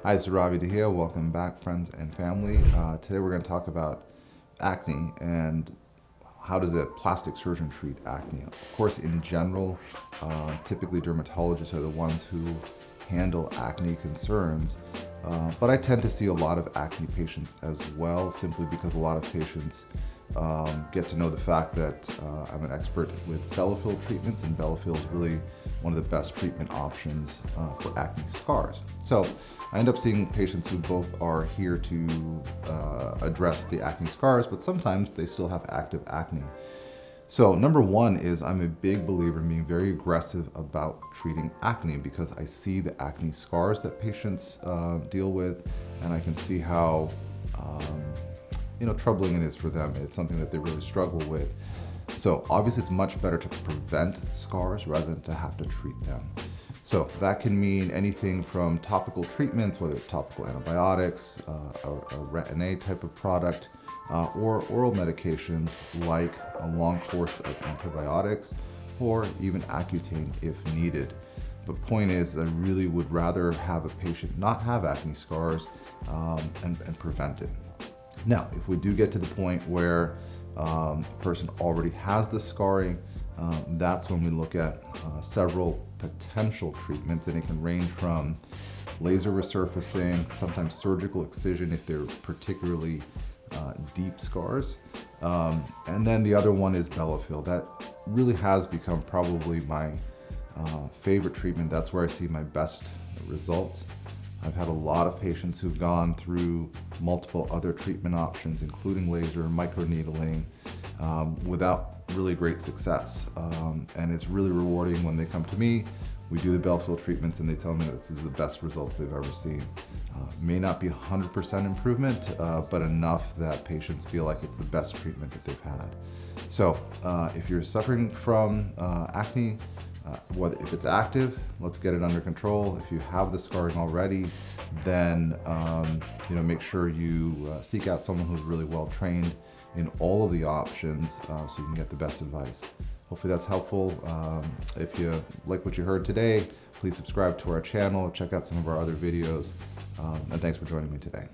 Hi, this is Ravi Dahiya. Welcome back, friends and family. Today we're going to talk about acne and how does a plastic surgeon treat acne. Of course, in general, typically dermatologists are the ones who handle acne concerns, but I tend to see a lot of acne patients as well, simply because a lot of patients get to know the fact that I'm an expert with bellafill treatments, and bellafill is really one of the best treatment options for acne scars. So I end up seeing patients who both are here to address the acne scars, but sometimes they still have active acne. So number one is I'm a big believer in being very aggressive about treating acne, because I see the acne scars that patients deal with, and I can see how troubling it is for them. It's something that they really struggle with. So obviously it's much better to prevent scars rather than to have to treat them. So that can mean anything from topical treatments, whether it's topical antibiotics, a Retin-A type of product, or oral medications like a long course of antibiotics, or even Accutane if needed. But point is, I really would rather have a patient not have acne scars and prevent it. Now, if we do get to the point where a person already has the scarring, that's when we look at several potential treatments, and it can range from laser resurfacing, sometimes surgical excision if they're particularly deep scars. And then the other one is bellafill. That really has become probably my favorite treatment. That's where I see my best results. I've had a lot of patients who've gone through multiple other treatment options, including laser, microneedling, without really great success. And it's really rewarding when they come to me, we do the bellafill treatments, and they tell me that this is the best results they've ever seen. May not be 100% improvement, but enough that patients feel like it's the best treatment that they've had. So if you're suffering from acne, if it's active, let's get it under control. If you have the scarring already, then make sure you seek out someone who's really well trained in all of the options, so you can get the best advice. Hopefully that's helpful. If you like what you heard today, please subscribe to our channel, check out some of our other videos, and thanks for joining me today.